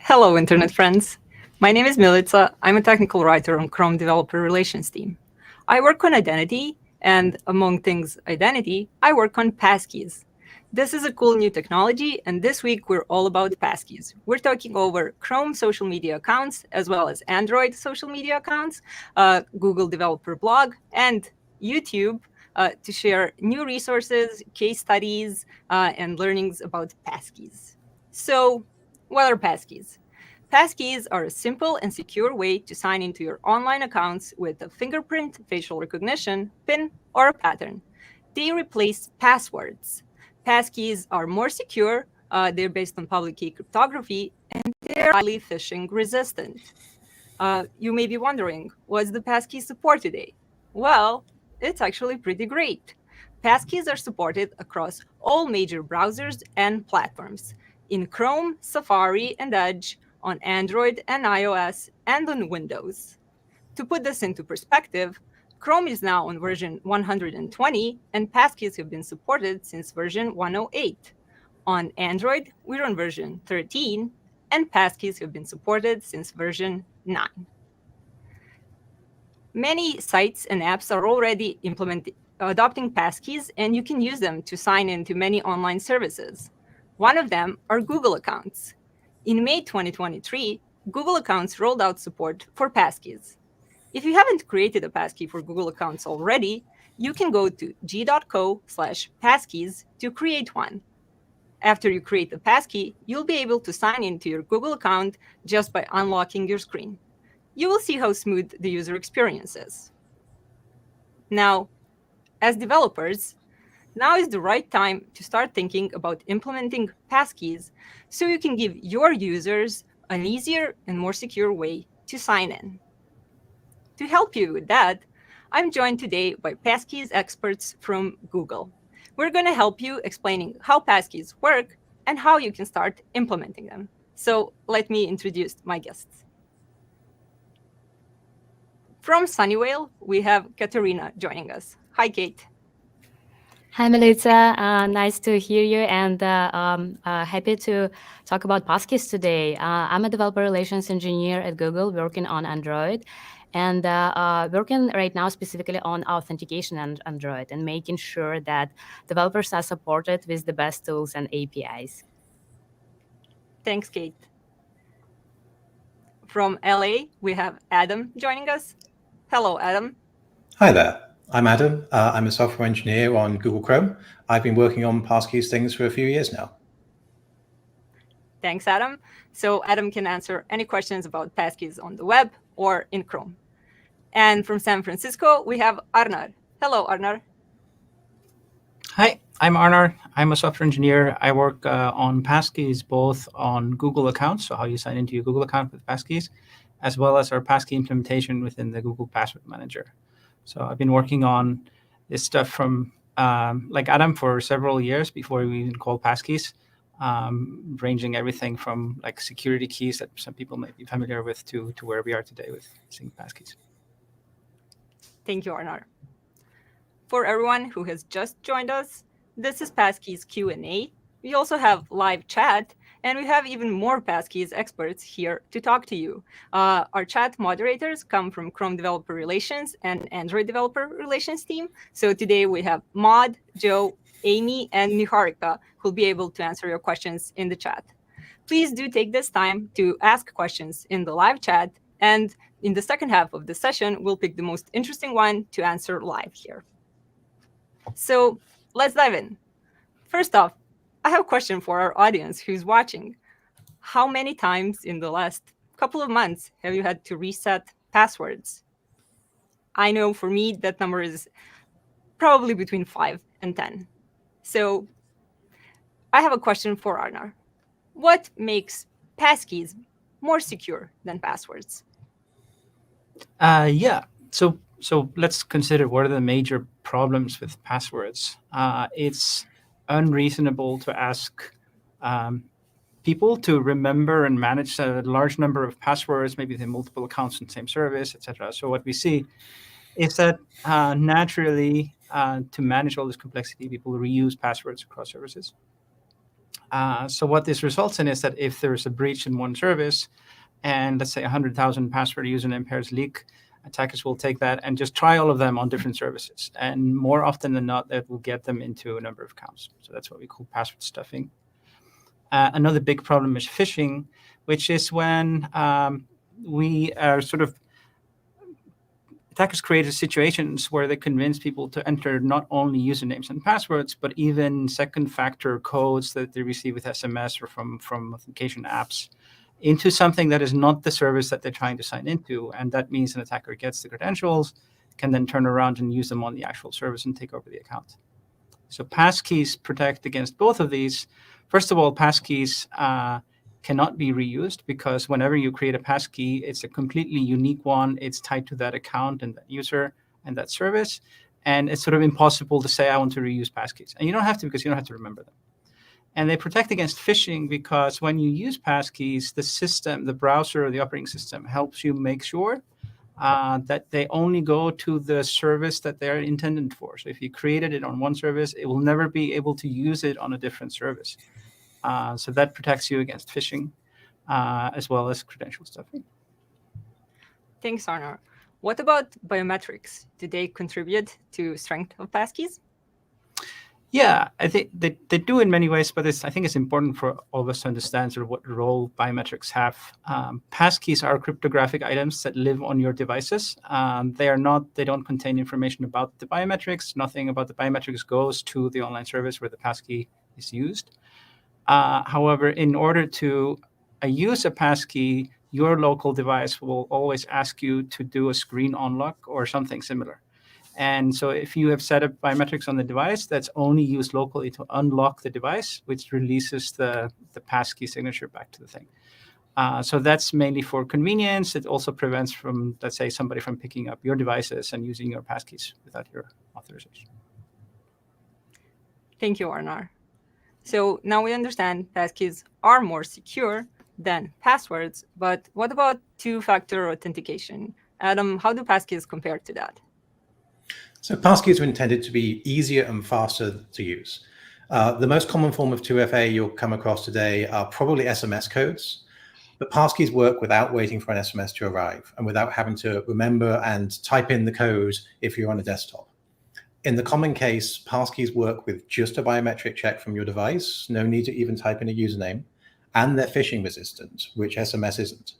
Hello, Internet friends. My name is Milica. I'm a technical writer on Chrome Developer Relations team. I work on identity, and among things identity, I work on passkeys. This is a cool new technology, and this week we're all about passkeys. We're talking over Chrome social media accounts, as well as Android social media accounts, Google Developer Blog, and YouTube to share new resources, case studies, and learnings about passkeys. So, what are passkeys? Passkeys are a simple and secure way to sign into your online accounts with a fingerprint, facial recognition, PIN, or a pattern. They replace passwords. Passkeys are more secure, they're based on public key cryptography, and they're highly phishing resistant. You may be wondering, what's the passkey support today? Well, it's actually pretty great. Passkeys are supported across all major browsers and platforms in Chrome, Safari, and Edge, on Android and iOS, and on Windows. To put this into perspective, Chrome is now on version 120, and passkeys have been supported since version 108. On Android, we're on version 13, and passkeys have been supported since version 9. Many sites and apps are already adopting passkeys, and you can use them to sign into many online services. One of them are Google accounts. In May 2023, Google accounts rolled out support for passkeys. If you haven't created a passkey for Google accounts already, you can go to g.co/passkeys to create one. After you create the passkey, you'll be able to sign into your Google account just by unlocking your screen. You will see how smooth the user experience is. Now, as developers, now is the right time to start thinking about implementing passkeys so you can give your users an easier and more secure way to sign in. To help you with that, I'm joined today by passkeys experts from Google. We're going to help you explaining how passkeys work and how you can start implementing them. So let me introduce my guests. From Sunnyvale, we have Kateryna joining us. Hi, Kate. Hi, Milica. Nice to hear you, and happy to talk about passkeys today. I'm a developer relations engineer at Google working on Android, and working right now specifically on authentication on Android and making sure that developers are supported with the best tools and APIs. Thanks, Kate. From LA, we have Adam joining us. Hello, Adam. Hi there. I'm Adam. I'm a software engineer on Google Chrome. I've been working on passkeys things for a few years now. Thanks, Adam. So Adam can answer any questions about passkeys on the web or in Chrome. And from San Francisco, we have Arnar. Hello, Arnar. Hi, I'm Arnar. I'm a software engineer. I work on passkeys both on Google accounts, so how you sign into your Google account with passkeys, as well as our passkey implementation within the Google Password Manager. So I've been working on this stuff from, like Adam, for several years before we even called passkeys, ranging everything from like security keys that some people might be familiar with to where we are today with using passkeys. Thank you, Arnar. For everyone who has just joined us, this is Passkeys Q&A. We also have live chat, and we have even more passkeys experts here to talk to you. Our chat moderators come from Chrome Developer Relations and Android Developer Relations team. So today we have Maud, Joe, Amy, and Mihajlija who'll be able to answer your questions in the chat. Please do take this time to ask questions in the live chat, and in the second half of the session, we'll pick the most interesting one to answer live here. So let's dive in. First off, I have a question for our audience who's watching. How many times in the last couple of months have you had to reset passwords? I know for me, that number is probably between 5 and 10. So I have a question for Arnar. What makes passkeys more secure than passwords? Yeah, so let's consider what are the major problems with passwords. It's unreasonable to ask people to remember and manage a large number of passwords, maybe they have multiple accounts in the same service, etc. So what we see is that naturally, to manage all this complexity, people reuse passwords across services. So what this results in is that if there's a breach in one service, and let's say 100,000 password username pairs leak, attackers will take that and just try all of them on different services. And more often than not, that will get them into a number of accounts. So that's what we call password stuffing. Another big problem is phishing, which is when we are attackers create situations where they convince people to enter not only usernames and passwords, but even second-factor codes that they receive with SMS or from authentication apps into something that is not the service that they're trying to sign into. And that means an attacker gets the credentials, can then turn around and use them on the actual service and take over the account. So passkeys protect against both of these. First of all, passkeys cannot be reused, because whenever you create a passkey, it's a completely unique one. It's tied to that account and that user and that service. And it's sort of impossible to say, I want to reuse passkeys. And you don't have to, because you don't have to remember them. And they protect against phishing, because when you use passkeys, the system, the browser or the operating system, helps you make sure that they only go to the service that they're intended for. So if you created it on one service, it will never be able to use it on a different service. So that protects you against phishing, as well as credential stuffing. Thanks, Arnar. What about biometrics? Do they contribute to strength of passkeys? Yeah, I think they do in many ways, but I think it's important for all of us to understand sort of what role biometrics have. Passkeys are cryptographic items that live on your devices. They don't contain information about the biometrics. Nothing about the biometrics goes to the online service where the passkey is used. However, in order to use a passkey, your local device will always ask you to do a screen unlock or something similar. And so if you have set up biometrics on the device, that's only used locally to unlock the device, which releases the passkey signature back to the thing. So that's mainly for convenience. It also prevents from, let's say, somebody from picking up your devices and using your passkeys without your authorization. Thank you, Arnar. So now we understand passkeys are more secure than passwords, but what about two-factor authentication? Adam, how do passkeys compare to that? So passkeys are intended to be easier and faster to use. The most common form of 2FA you'll come across today are probably SMS codes, but passkeys work without waiting for an SMS to arrive and without having to remember and type in the code if you're on a desktop. In the common case, passkeys work with just a biometric check from your device, no need to even type in a username, and they're phishing resistant, which SMS isn't.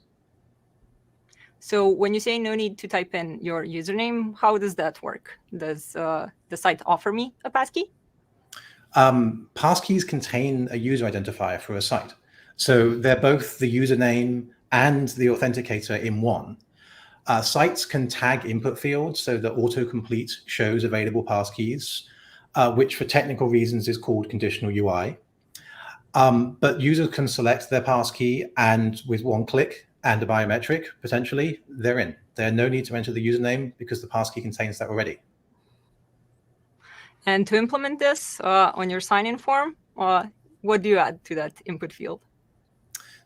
So when you say no need to type in your username, how does that work? Does the site offer me a passkey? Passkeys contain a user identifier for a site. So they're both the username and the authenticator in one. Sites can tag input fields so that autocomplete shows available passkeys, which for technical reasons is called conditional UI. But users can select their passkey, and with one click and a biometric, potentially, they're in. There's no need to enter the username because the passkey contains that already. And to implement this on your sign-in form, what do you add to that input field?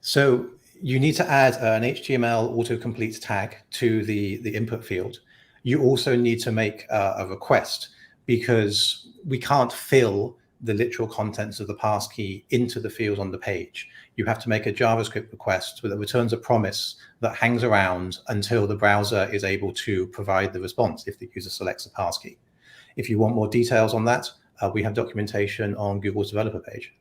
So you need to add an HTML autocomplete tag to the input field. You also need to make a request, because we can't fill the literal contents of the passkey into the field on the page. You have to make a JavaScript request that returns a promise that hangs around until the browser is able to provide the response if the user selects a passkey. If you want more details on that, we have documentation on Google's developer page.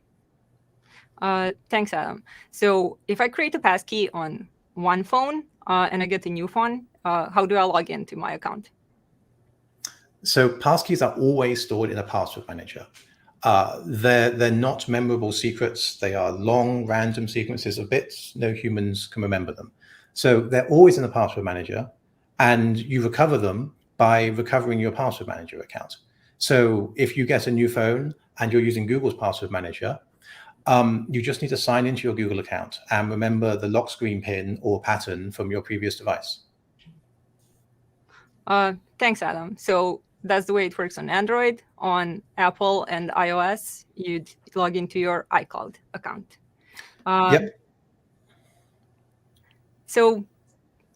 Thanks, Adam. So if I create a passkey on one phone and I get a new phone, how do I log into my account? So passkeys are always stored in a password manager. They're not memorable secrets. They are long, random sequences of bits. No humans can remember them. So they're always in the password manager, and you recover them by recovering your password manager account. So if you get a new phone and you're using Google's password manager, you just need to sign into your Google account and remember the lock screen pin or pattern from your previous device. Thanks, Adam. So that's the way it works on Android. On Apple and iOS, you'd log into your iCloud account. Yep. So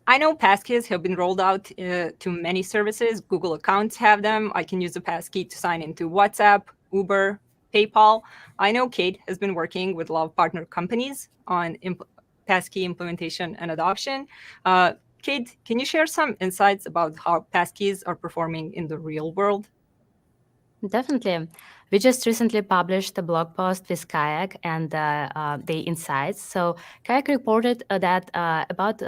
I know passkeys have been rolled out to many services. Google accounts have them. I can use a passkey to sign into WhatsApp, Uber, PayPal. I know Kate has been working with a lot of partner companies on passkey implementation and adoption. Kate, can you share some insights about how passkeys are performing in the real world? Definitely. We just recently published a blog post with Kayak and the insights. So Kayak reported that about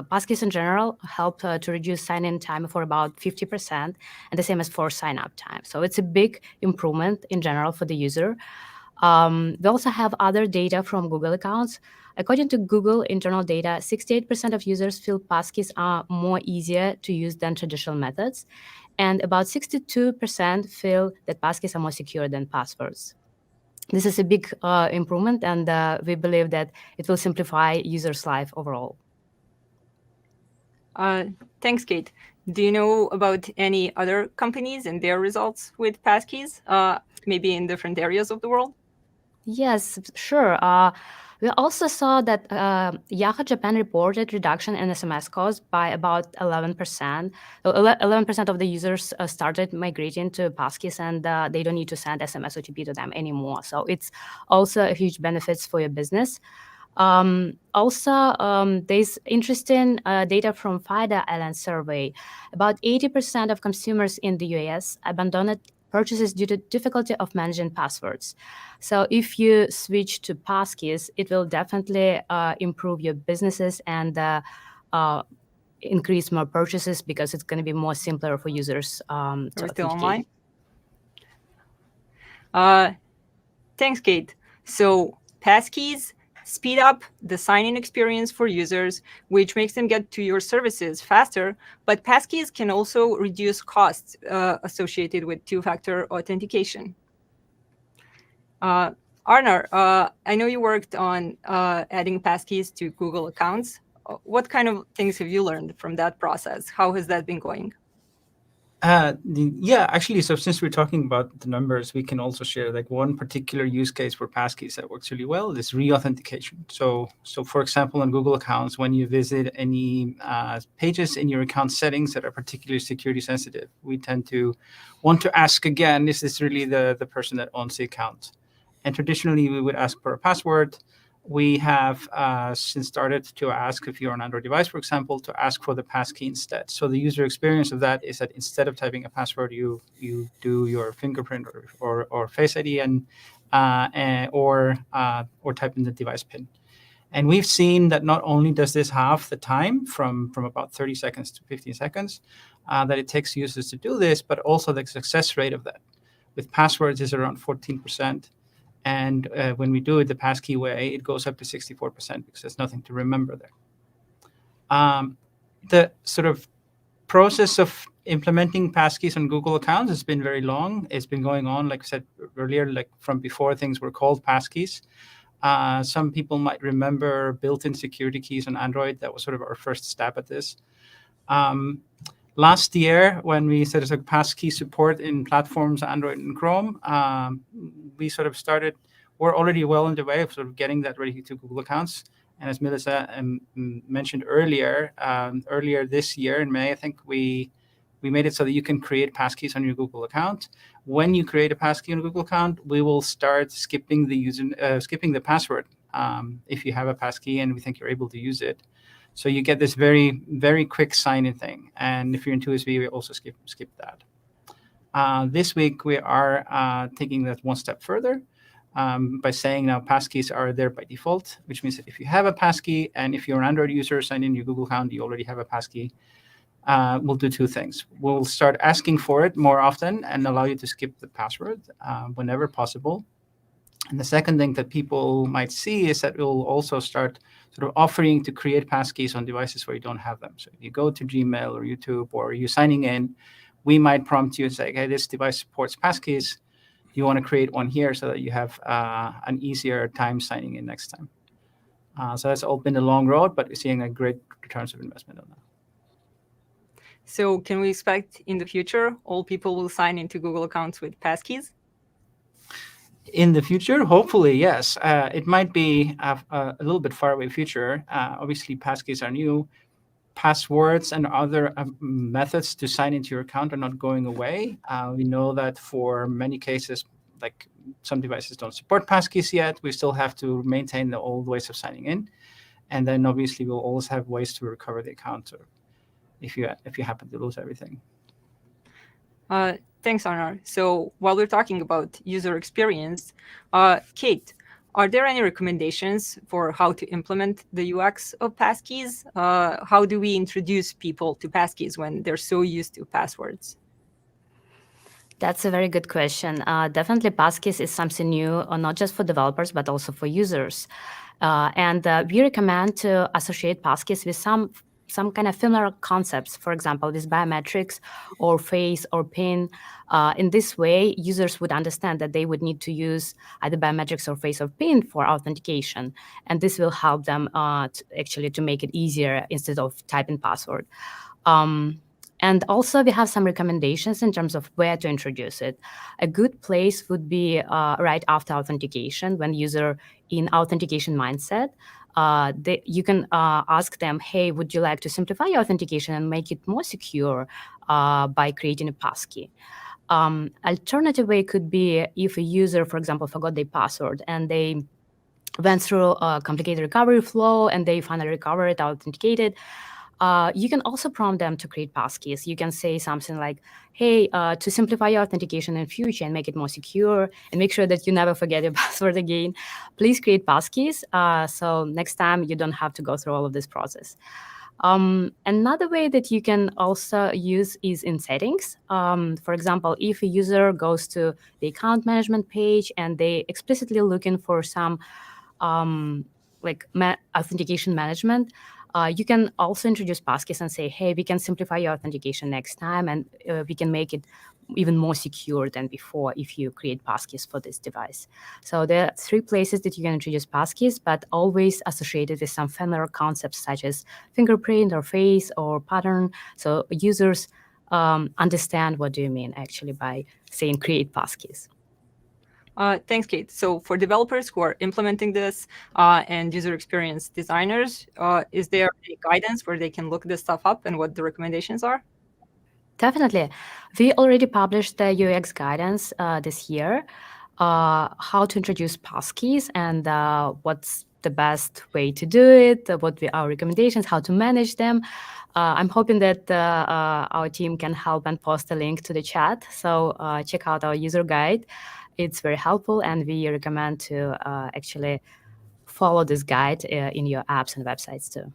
passkeys in general help to reduce sign-in time for about 50%, and the same as for sign-up time. So it's a big improvement in general for the user. We also have other data from Google accounts. According to Google internal data, 68% of users feel passkeys are more easier to use than traditional methods, and about 62% feel that passkeys are more secure than passwords. This is a big improvement, and we believe that it will simplify users' life overall. Thanks, Kate. Do you know about any other companies and their results with passkeys, maybe in different areas of the world? Yes, sure. We also saw that Yahoo Japan reported reduction in SMS calls by about 11%. 11% of the users started migrating to passkeys, and they don't need to send SMS OTP to them anymore. So it's also a huge benefits for your business. There's interesting data from FIDA Island survey. About 80% of consumers in the US abandoned purchases due to difficulty of managing passwords. So if you switch to passkeys, it will definitely improve your businesses and increase more purchases because it's going to be more simpler for users to still authenticate. Online. Thanks, Kate. So passkeys speed up the sign-in experience for users, which makes them get to your services faster. But passkeys can also reduce costs associated with two-factor authentication. Arnar, I know you worked on adding passkeys to Google accounts. What kind of things have you learned from that process? How has that been going? Yeah, actually, so since we're talking about the numbers, we can also share like one particular use case for passkeys that works really well is re-authentication. So for example, on Google accounts, when you visit any pages in your account settings that are particularly security sensitive, we tend to want to ask again, is this really the person that owns the account? And traditionally, we would ask for a password. We have since started to ask, if you're on an Android device, for example, to ask for the passkey instead. So the user experience of that is that instead of typing a password, you do your fingerprint or Face ID or type in the device PIN. And we've seen that not only does this halve the time from about 30 seconds to 15 seconds that it takes users to do this, but also the success rate of that with passwords is around 14%. And when we do it the passkey way, it goes up to 64% because there's nothing to remember there. The sort of process of implementing passkeys on Google accounts has been very long. It's been going on, like I said earlier, like from before things were called passkeys. Some people might remember built-in security keys on Android. That was sort of our first stab at this. Last year, when we set up passkey support in platforms, Android and Chrome, we sort of started, we're already well on the way of sort of getting that ready to Google accounts. And as Milica mentioned earlier this year in May, I think we made it so that you can create passkeys on your Google account. When you create a passkey on a Google account, we will start skipping the password if you have a passkey and we think you're able to use it. So you get this very, very quick sign-in thing. And if you're in 2SV, we also skip that. This week, we are taking that one step further by saying now passkeys are there by default, which means that if you have a passkey and if you're an Android user, sign in your Google account, you already have a passkey, we'll do two things. We'll start asking for it more often and allow you to skip the password whenever possible. And the second thing that people might see is that we'll also start sort of offering to create passkeys on devices where you don't have them. So if you go to Gmail or YouTube or you're signing in, we might prompt you and say, hey, this device supports passkeys. You want to create one here so that you have an easier time signing in next time. So that's all been a long road, but we're seeing a great returns of investment on that. So can we expect in the future all people will sign into Google accounts with passkeys? In the future, hopefully, yes. It might be a little bit far away future. Obviously, passkeys are new. Passwords and other methods to sign into your account are not going away. We know that for many cases, like some devices don't support passkeys yet. We still have to maintain the old ways of signing in. And then obviously we'll always have ways to recover the account if you happen to lose everything. Thanks, Arnar. So while we're talking about user experience, Kate, are there any recommendations for how to implement the UX of passkeys? How do we introduce people to passkeys when they're so used to passwords? That's a very good question. Definitely, passkeys is something new, not just for developers, but also for users. And we recommend to associate passkeys with some kind of familiar concepts, for example, with biometrics or face or PIN. In this way, users would understand that they would need to use either biometrics or face or PIN for authentication. And this will help them to make it easier instead of typing password. And also, we have some recommendations in terms of where to introduce it. A good place would be right after authentication, when user in authentication mindset. You can ask them, hey, would you like to simplify your authentication and make it more secure by creating a passkey? Alternative way could be if a user, for example, forgot their password and they went through a complicated recovery flow and they finally recovered, authenticated. You can also prompt them to create passkeys. You can say something like, hey, to simplify your authentication in future and make it more secure and make sure that you never forget your password again, please create passkeys. So next time you don't have to go through all of this process. Another way that you can also use is in settings. For example, if a user goes to the account management page and they explicitly looking for some authentication management, you can also introduce passkeys and say, hey, we can simplify your authentication next time, and we can make it even more secure than before if you create passkeys for this device. So there are 3 places that you can introduce passkeys, but always associated with some familiar concepts such as fingerprint or face or pattern. So users understand what do you mean actually by saying create passkeys. Thanks, Kate. So for developers who are implementing this and user experience designers, is there any guidance where they can look this stuff up and what the recommendations are? Definitely. We already published the UX guidance this year, how to introduce passkeys and what's the best way to do it, what our recommendations, how to manage them. I'm hoping that our team can help and post a link to the chat. So check out our user guide. It's very helpful, and we recommend to actually follow this guide in your apps and websites too.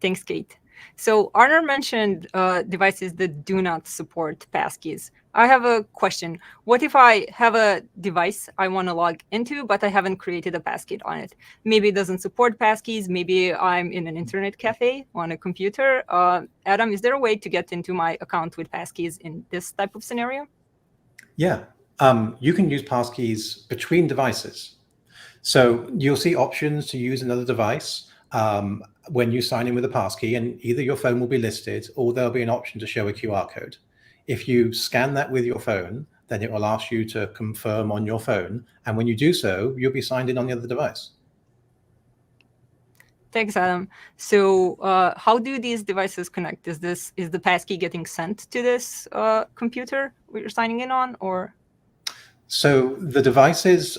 Thanks, Kate. So Arnar mentioned devices that do not support passkeys. I have a question. What if I have a device I want to log into, but I haven't created a passkey on it? Maybe it doesn't support passkeys. Maybe I'm in an internet cafe on a computer. Adam, is there a way to get into my account with passkeys in this type of scenario? Yeah, you can use passkeys between devices. So you'll see options to use another device when you sign in with a passkey, and either your phone will be listed or there'll be an option to show a QR code. If you scan that with your phone, then it will ask you to confirm on your phone. And when you do so, you'll be signed in on the other device. Thanks, Adam. So how do these devices connect? Is the passkey getting sent to this computer you're signing in on, or? So the devices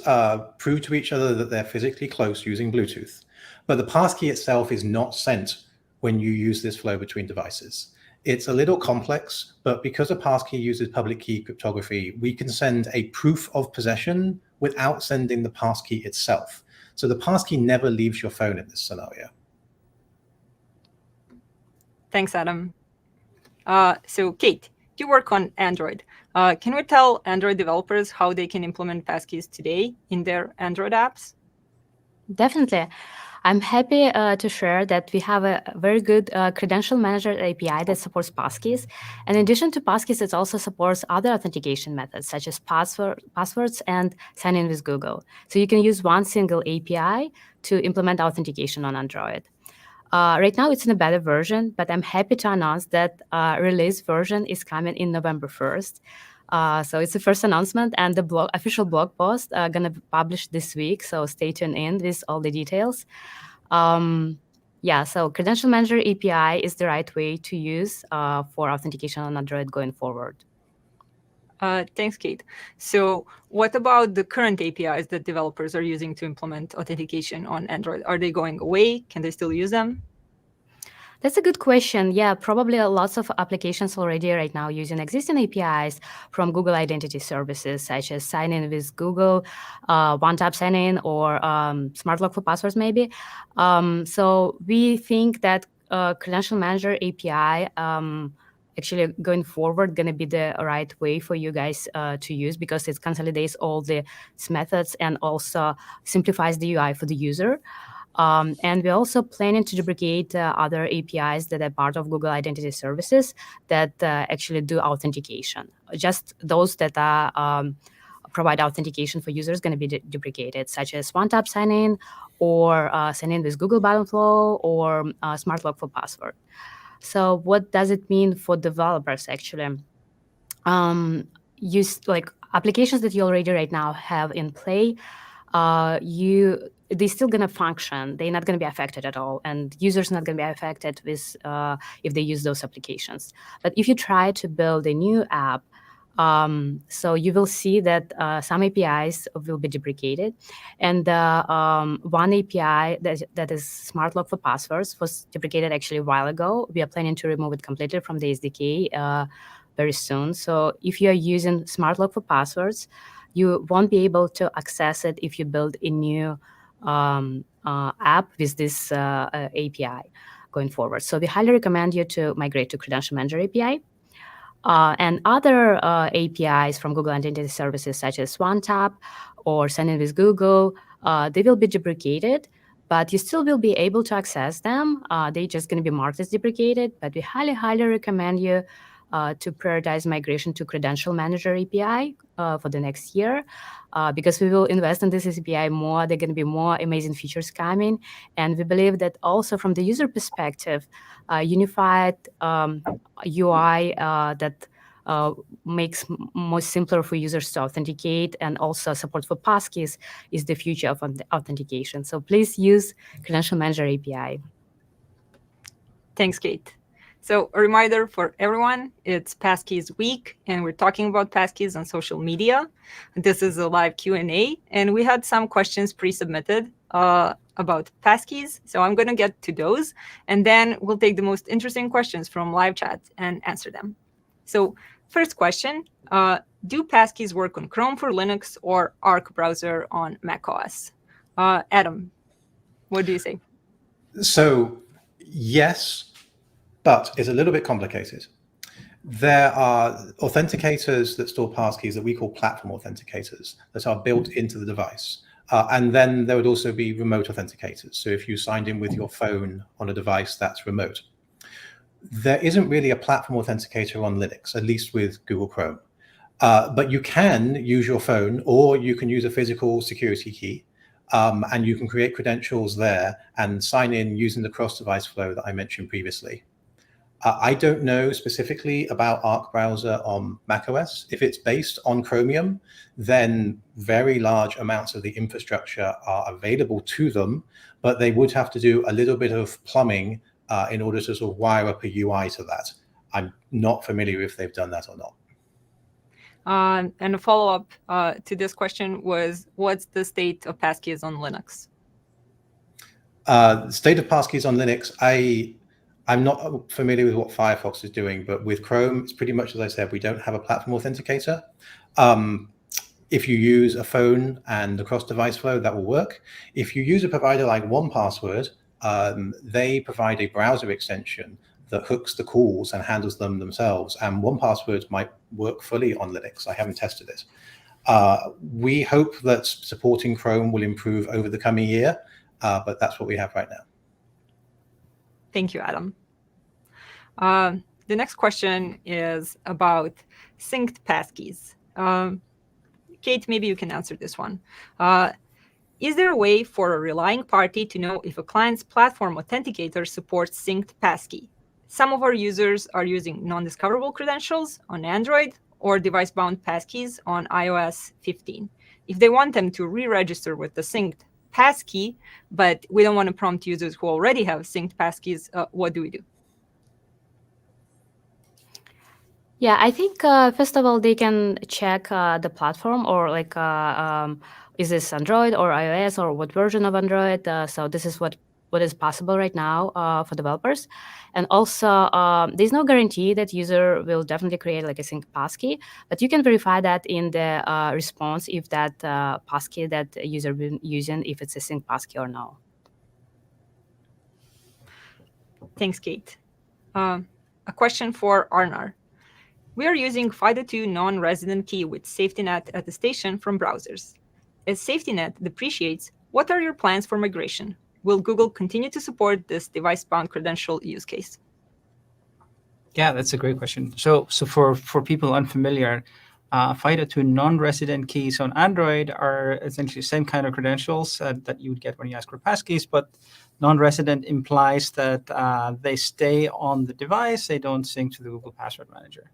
prove to each other that they're physically close using Bluetooth, but the passkey itself is not sent when you use this flow between devices. It's a little complex, but because a passkey uses public key cryptography, we can send a proof of possession without sending the passkey itself. So the passkey never leaves your phone in this scenario. Thanks, Adam. So Kate, you work on Android. Can we tell Android developers how they can implement passkeys today in their Android apps? Definitely. I'm happy to share that we have a very good credential manager API that supports passkeys. And in addition to passkeys, it also supports other authentication methods, such as passwords and sign in with Google. So you can use one single API to implement authentication on Android. Right now, it's in a beta version, but I'm happy to announce that release version is coming in November 1st. So it's the first announcement, and the official blog post going to be published this week. So stay tuned in with all the details. So Credential Manager API is the right way to use for authentication on Android going forward. Thanks, Kate. So what about the current APIs that developers are using to implement authentication on Android? Are they going away? Can they still use them? That's a good question. Yeah, probably lots of applications already right now using existing APIs from Google Identity Services, such as sign in with Google, one-tap sign-in, or smart lock for passwords, maybe. So we think that Credential Manager API actually going forward going to be the right way for you guys to use, because it consolidates all these methods and also simplifies the UI for the user. And we're also planning to deprecate other APIs that are part of Google Identity Services that actually do authentication. Just those that are provide authentication for users going to be deprecated, such as one-tap sign-in, or sign-in with Google button flow, or smart lock for password. So what does it mean for developers, actually? Use like applications that you already right now have in play, they're still going to function. They're not going to be affected at all, and users not going to be affected with if they use those applications. But if you try to build a new app, so you will see that some APIs will be deprecated, and one API that is smart lock for passwords was deprecated actually a while ago. We are planning to remove it completely from the SDK very soon. So if you are using smart lock for passwords, you won't be able to access it if you build a new app with this API going forward. So we highly recommend you to migrate to Credential Manager API. And other APIs from Google Identity Services, such as OneTap or Sign in with Google, they will be deprecated, but you still will be able to access them. They're just going to be marked as deprecated, but we highly, highly recommend you to prioritize migration to Credential Manager API for the next year, because we will invest in this API more. There are going to be more amazing features coming. And we believe that also from the user perspective, unified UI that makes more simpler for users to authenticate, and also support for passkeys is the future of authentication. So please use Credential Manager API. Thanks, Kate. So a reminder for everyone, it's Passkeys week, and we're talking about passkeys on social media. This is a live Q&A, and we had some questions pre-submitted about passkeys. So I'm going to get to those, and then we'll take the most interesting questions from live chat and answer them. So first question, do passkeys work on Chrome for Linux or Arc browser on macOS? Adam, what do you say? So yes, but it's a little bit complicated. There are authenticators that store passkeys that we call platform authenticators that are built into the device. And then there would also be remote authenticators. So if you signed in with your phone on a device that's remote. There isn't really a platform authenticator on Linux, at least with Google Chrome. But you can use your phone, or you can use a physical security key, and you can create credentials there and sign in using the cross-device flow that I mentioned previously. I don't know specifically about Arc browser on macOS. If it's based on Chromium, then very large amounts of the infrastructure are available to them, but they would have to do a little bit of plumbing in order to sort of wire up a UI to that. I'm not familiar if they've done that or not. And a follow-up to this question was, what's the state of passkeys on Linux? State of passkeys on Linux, I'm not familiar with what Firefox is doing, but with Chrome, it's pretty much as I said, we don't have a platform authenticator. If you use a phone and the cross-device flow, that will work. If you use a provider like 1Password, they provide a browser extension that hooks the calls and handles them themselves. And 1Password might work fully on Linux. I haven't tested it. We hope that supporting Chrome will improve over the coming year, but that's what we have right now. Thank you, Adam. The next question is about synced passkeys. Kate, maybe you can answer this one. Is there a way for a relying party to know if a client's platform authenticator supports synced passkey? Some of our users are using non-discoverable credentials on Android or device-bound passkeys on iOS 15. If they want them to re-register with the synced passkey, but we don't want to prompt users who already have synced passkeys, what do we do? Yeah, I think first of all they can check the platform, or like is this Android or iOS or what version of Android. So this is what is possible right now for developers. And also there's no guarantee that user will definitely create like a sync passkey, but you can verify that in the response if that passkey that user been using, if it's a sync passkey or no. Thanks, Kate. A question for Arnar. We are using FIDO2 non-resident key with SafetyNet attestation from browsers. As SafetyNet depreciates, what are your plans for migration? Will Google continue to support this device-bound credential use case? Yeah, that's a great question. So for people unfamiliar, FIDO2 non-resident keys on Android are essentially the same kind of credentials that you would get when you ask for passkeys, but non-resident implies that they stay on the device, they don't sync to the Google Password Manager.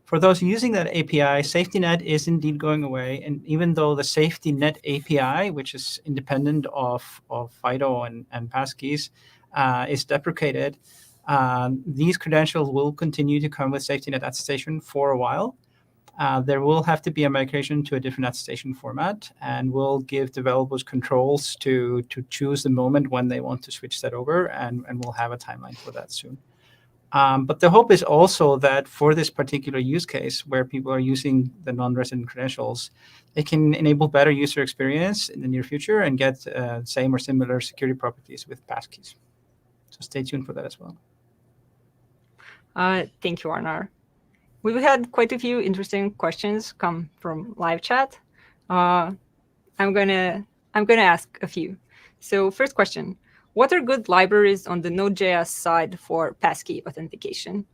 For those using that API, SafetyNet is indeed going away, and even though the SafetyNet API, which is independent of FIDO and passkeys, is deprecated, these credentials will continue to come with SafetyNet attestation for a while. There will have to be a migration to a different attestation format, and we'll give developers controls to choose the moment when they want to switch that over, and we'll have a timeline for that soon. But the hope is also that for this particular use case where people are using the non-resident credentials, they can enable better user experience in the near future and get same or similar security properties with passkeys. So stay tuned for that as well. Thank you, Arnar. We've had quite a few interesting questions come from live chat. I'm gonna ask a few. So first question: what are good libraries on the Node.js side for passkey authentication?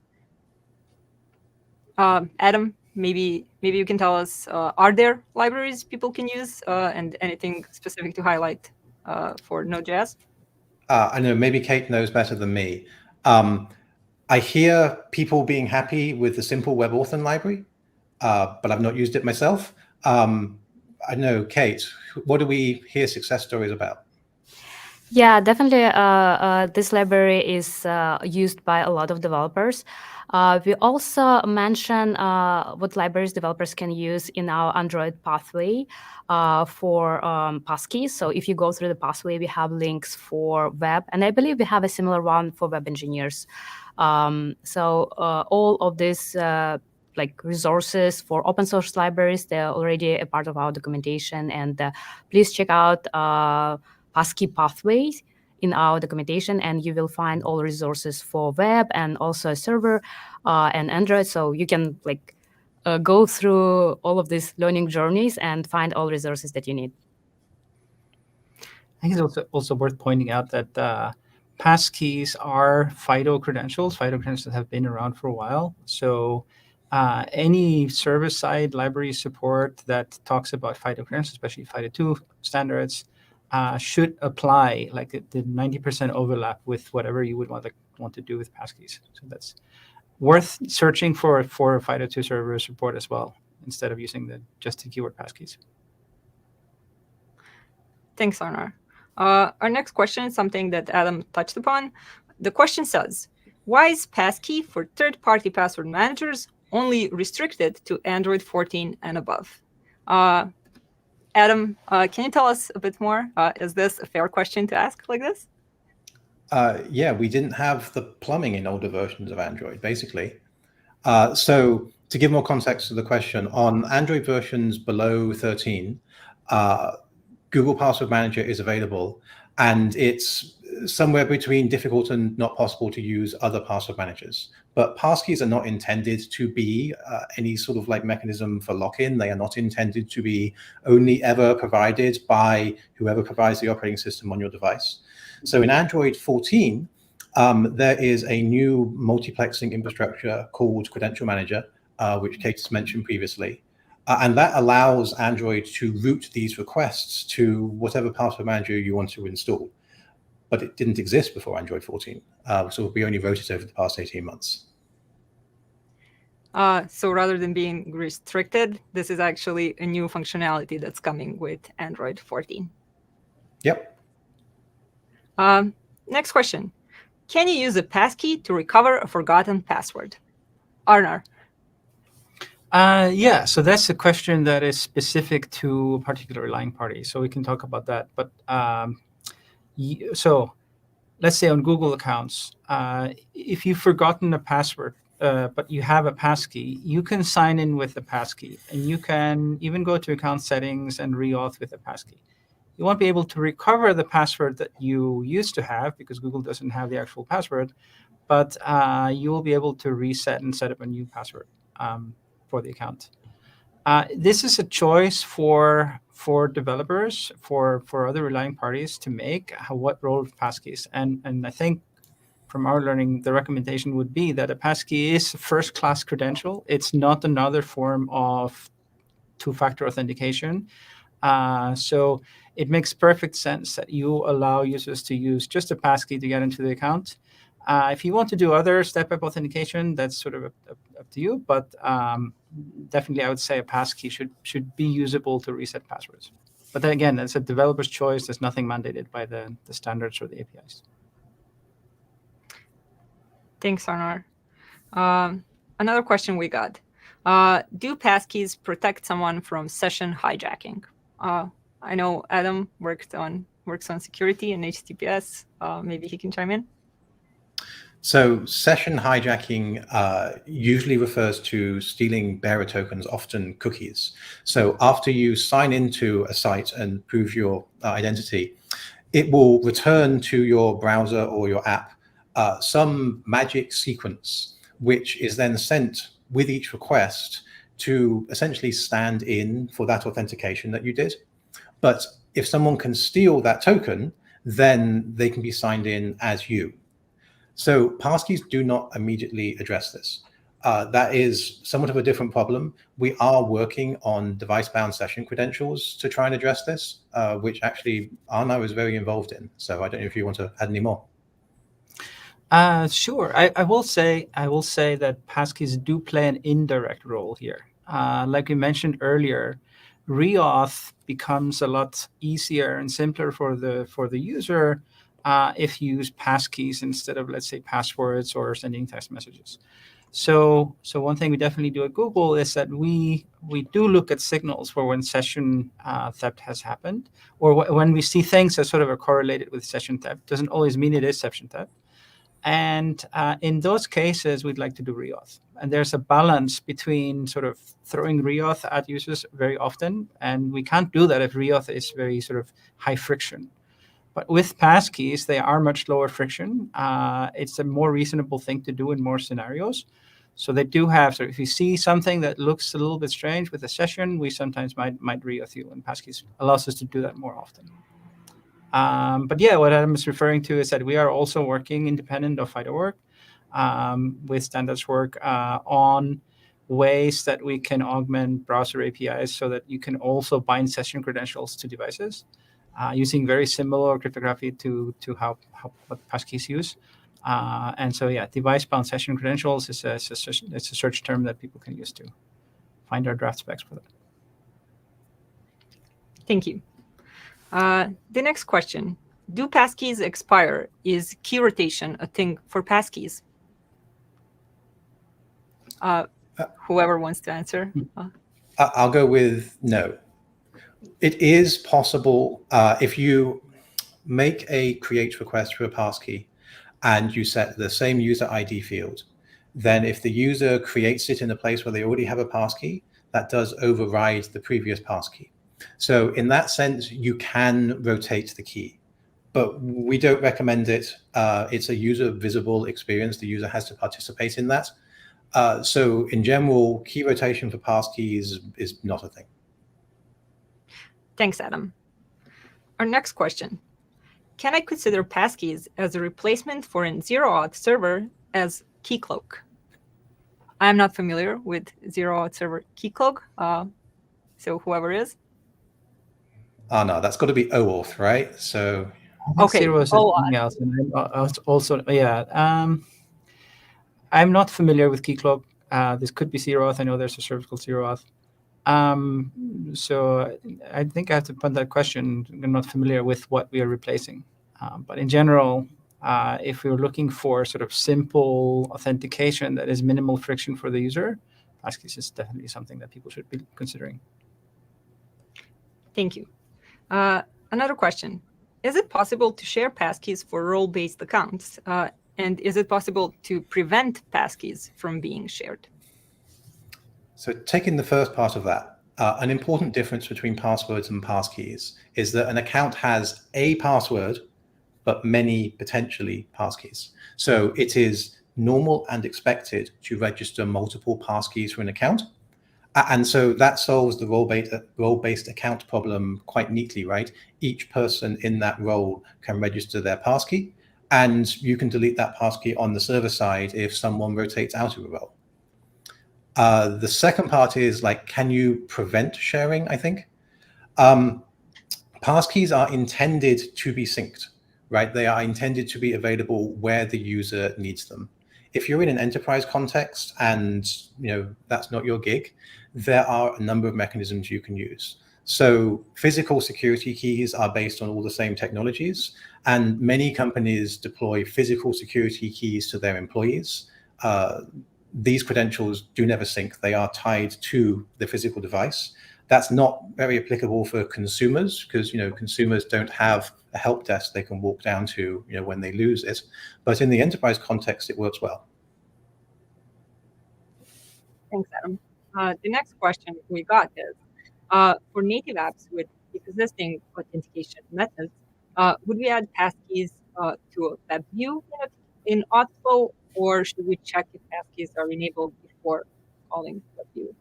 Adam, maybe you can tell us, are there libraries people can use and anything specific to highlight for Node.js? I know maybe Kate knows better than me. I hear people being happy with the simple WebAuthn library, but I've not used it myself. I know, Kate, what do we hear success stories about? Yeah, definitely. This library is used by a lot of developers. We also mention what libraries developers can use in our Android pathway for passkeys. So if you go through the pathway, we have links for web, and I believe we have a similar one for web engineers. So all of these like resources for open source libraries, they're already a part of our documentation. And please check out passkey pathways in our documentation, and you will find all resources for web and also server and Android. So you can like go through all of these learning journeys and find all resources that you need. I think it's also worth pointing out that passkeys are FIDO credentials. FIDO credentials have been around for a while. So any server-side library support that talks about FIDO credentials, especially FIDO2 standards, should apply, like the 90% overlap with whatever you would want to do with passkeys. So that's worth searching for FIDO2 server support as well, instead of using just the keyword passkeys. Thanks, Arnar. Our next question is something that Adam touched upon. The question says, why is passkey for third-party password managers only restricted to Android 14 and above? Adam, can you tell us a bit more? Is this a fair question to ask like this? Yeah, we didn't have the plumbing in older versions of Android, basically. So to give more context to the question, on Android versions below 13, Google Password Manager is available, and it's somewhere between difficult and not possible to use other password managers. But passkeys are not intended to be any sort of like mechanism for lock-in. They are not intended to be only ever provided by whoever provides the operating system on your device. So in Android 14, there is a new multiplexing infrastructure called Credential Manager, which Kate has mentioned previously. And that allows Android to route these requests to whatever password manager you want to install. But it didn't exist before Android 14. So we only wrote it over the past 18 months. So rather than being restricted, this is actually a new functionality that's coming with Android 14. Yep. Next question. Can you use a passkey to recover a forgotten password? Arnar. Yeah, so that's a question that is specific to a particular relying party. So we can talk about that. But so let's say on Google accounts, if you've forgotten a password, but you have a passkey, you can sign in with the passkey, and you can even go to account settings and reauth with the passkey. You won't be able to recover the password that you used to have because Google doesn't have the actual password, but you will be able to reset and set up a new password for the account. This is a choice for developers, for other relying parties to make what role of passkeys. And I think from our learning, the recommendation would be that a passkey is a first-class credential. It's not another form of two-factor authentication. So it makes perfect sense that you allow users to use just a passkey to get into the account. If you want to do other step-up authentication, that's sort of up to you. But definitely, I would say a passkey should be usable to reset passwords. But then again, it's a developer's choice. There's nothing mandated by the standards or the APIs. Thanks, Arnar. Another question we got. Do passkeys protect someone from session hijacking? I know Adam works on security and HTTPS. Maybe he can chime in. So session hijacking usually refers to stealing bearer tokens, often cookies. So after you sign into a site and prove your identity, it will return to your browser or your app some magic sequence, which is then sent with each request to essentially stand in for that authentication that you did. But if someone can steal that token, then they can be signed in as you. So passkeys do not immediately address this. That is somewhat of a different problem. We are working on device-bound session credentials to try and address this, which actually Arnar is very involved in. So I don't know if you want to add any more. Sure. I will say that passkeys do play an indirect role here. Like we mentioned earlier, reauth becomes a lot easier and simpler for the user if you use passkeys instead of, let's say, passwords or sending text messages. So one thing we definitely do at Google is that we do look at signals for when session theft has happened, or when we see things that sort of are correlated with session theft. Doesn't always mean it is session theft. And in those cases, we'd like to do reauth. And there's a balance between sort of throwing reauth at users very often, and we can't do that if reauth is very sort of high friction. But with passkeys, they are much lower friction. It's a more reasonable thing to do in more scenarios. So they do have, so if you see something that looks a little bit strange with a session, we sometimes might reauth you, and passkeys allows us to do that more often. But yeah, what Adam is referring to is that we are also working independent of FIDO work, with standards work on ways that we can augment browser APIs so that you can also bind session credentials to devices using very similar cryptography to what passkeys use. And so yeah, device-bound session credentials is a search term that people can use to find our draft specs for that. Thank you. The next question. Do passkeys expire? Is key rotation a thing for passkeys? Whoever wants to answer. I'll go with no. It is possible if you make a create request for a passkey and you set the same user ID field, then if the user creates it in a place where they already have a passkey, that does override the previous passkey. So in that sense, you can rotate the key, but we don't recommend it. It's a user visible experience. The user has to participate in that. So in general, key rotation for passkeys is not a thing. Thanks, Adam. Our next question. Can I consider passkeys as a replacement for a zero-auth server as Keycloak? I am not familiar with zero-auth server Keycloak, so whoever is. Oh, no, that's got to be OAuth, right? So okay. Zero is something else. And also, yeah. I'm not familiar with Keycloak. This could be zero-auth. I know there's a service called zero-auth. So I think I have to put that question. I'm not familiar with what we are replacing. But in general, If we're looking for sort of simple authentication that is minimal friction for the user, Passkeys is definitely something that people should be considering. Thank you. Another question. Is it possible to share passkeys for role-based accounts? And is it possible to prevent passkeys from being shared? So taking the first part of that, an important difference between passwords and passkeys is that an account has a password, but many potentially passkeys. So it is normal and expected to register multiple passkeys for an account. And so that solves the role-based account problem quite neatly, right? Each person in that role can register their passkey, and you can delete that passkey on the server side if someone rotates out of a role. The second part is like, can you prevent sharing, I think? Passkeys are intended to be synced, right? They are intended to be available where the user needs them. If you're in an enterprise context and that's not your gig, there are a number of mechanisms you can use. So physical security keys are based on all the same technologies, and many companies deploy physical security keys to their employees. These credentials do never sync. They are tied to the physical device. That's not very applicable for consumers because consumers don't have a help desk they can walk down to when they lose it. But in the enterprise context, it works well. Thanks, Adam. The next question we got is, for native apps with existing authentication methods, would we add passkeys to a web view in Authflow, or should we check if passkeys are enabled before calling web view?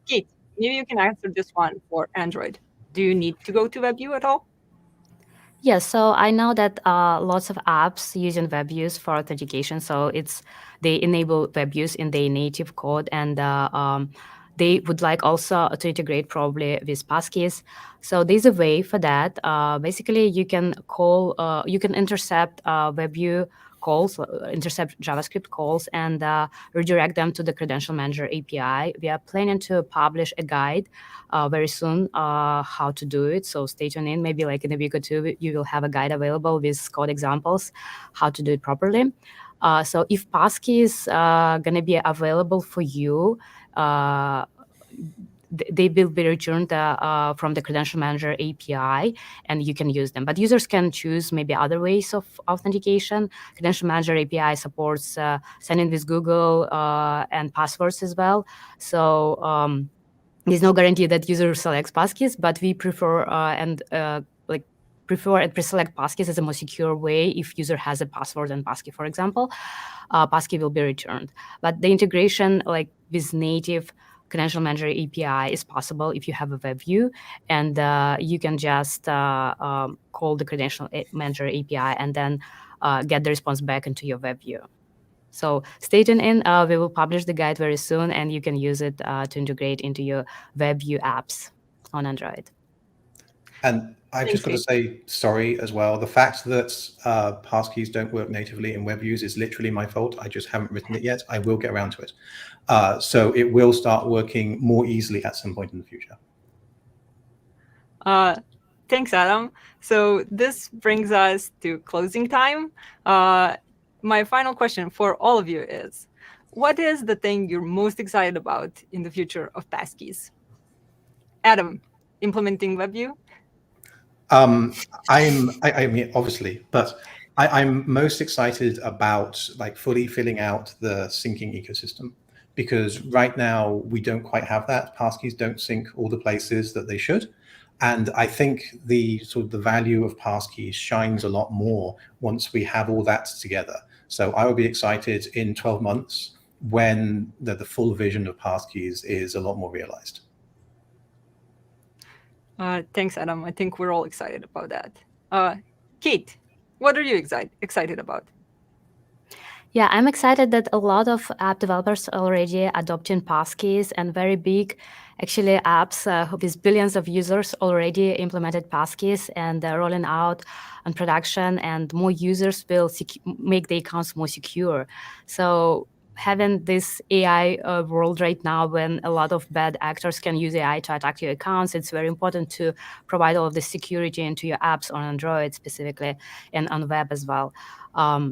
Kate, maybe you can answer this one for Android. Do you need to go to web view at all? Yes, so I know that lots of apps using web views for authentication. So they enable web views in their native code, and they would like also to integrate probably with passkeys. So there's a way for that. Basically, you can intercept web view calls, intercept JavaScript calls, and redirect them to the Credential Manager API. We are planning to publish a guide very soon how to do it. So stay tuned in. Maybe like in a week or two, you will have a guide available with code examples how to do it properly. So if passkeys are going to be available for you, they will be returned from the Credential Manager API, and you can use them. But users can choose maybe other ways of authentication. Credential Manager API supports signing with Google and passwords as well. So there's no guarantee that user selects passkeys, but we prefer and pre-select passkeys as a more secure way. If user has a password and passkey, for example, passkey will be returned. But the integration with native Credential Manager API is possible if you have a web view, and you can just call the Credential Manager API and then get the response back into your web view. So stay tuned in. We will publish the guide very soon, and you can use it to integrate into your web view apps on Android. And I've just got to say sorry as well. The fact that passkeys don't work natively in web views is literally my fault. I just haven't written it yet. I will get around to it. So it will start working more easily at some point in the future. Thanks, Adam. So this brings us to closing time. My final question for all of you is, what is the thing you're most excited about in the future of passkeys? Adam, implementing WebView? I mean, obviously, but I'm most excited about fully filling out the syncing ecosystem, because right now we don't quite have that. Passkeys don't sync all the places that they should. And I think the value of passkeys shines a lot more once we have all that together. So I will be excited in 12 months when the full vision of passkeys is a lot more realized. Thanks, Adam. I think we're all excited about that. Kate, what are you excited about? Yeah, I'm excited that a lot of app developers are already adopting passkeys, and very big, actually, apps with billions of users already implemented passkeys, and they're rolling out on production, and more users will make the accounts more secure. So having this AI world right now, when a lot of bad actors can use AI to attack your accounts, it's very important to provide all of the security into your apps on Android specifically, and on web as well.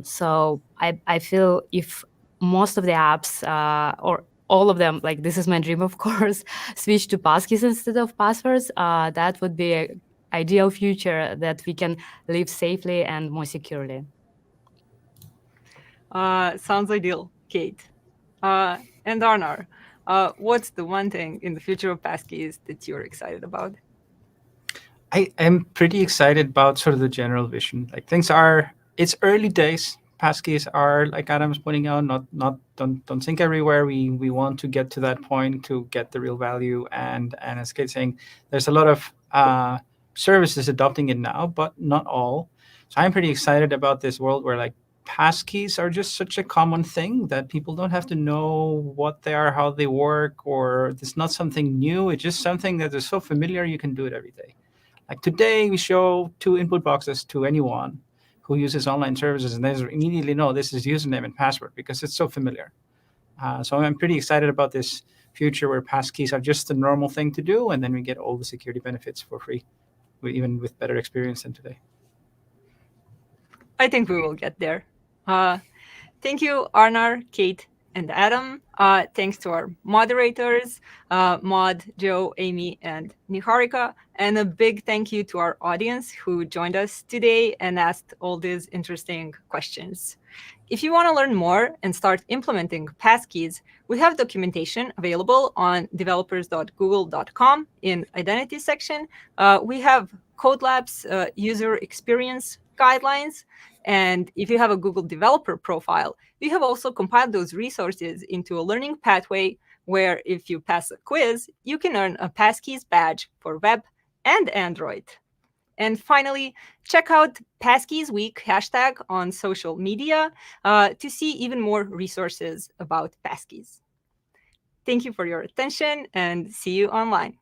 So I feel if most of the apps or all of them, like this is my dream, of course, switch to passkeys instead of passwords, that would be an ideal future that we can live safely and more securely. Sounds ideal, Kate. And Arnar, what's the one thing in the future of passkeys that you're excited about? I am pretty excited about sort of the general vision. Like it's early days. Passkeys are, like Adam's pointing out, don't think everywhere. We want to get to that point to get the real value. And as Kate's saying, there's a lot of services adopting it now, but not all. So I'm pretty excited about this world where like passkeys are just such a common thing that people don't have to know what they are, how they work, or it's not something new. It's just something that is so familiar you can do it every day. Like today, we show 2 input boxes to anyone who uses online services, and they immediately know this is username and password because it's so familiar. So I'm pretty excited about this future where passkeys are just a normal thing to do, and then we get all the security benefits for free, even with better experience than today. I think we will get there. Thank you, Arnar, Kate, and Adam. Thanks to our moderators, Maud, Joe, Amy, and Niharika. And a big thank you to our audience who joined us today and asked all these interesting questions. If you want to learn more and start implementing passkeys, we have documentation available on developers.google.com in identity section. We have Code Labs user experience guidelines. And if you have a Google developer profile, we have also compiled those resources into a learning pathway where if you pass a quiz, you can earn a Passkeys badge for web and Android. And finally, check out Passkeys Week hashtag on social media to see even more resources about passkeys. Thank you for your attention and see you online.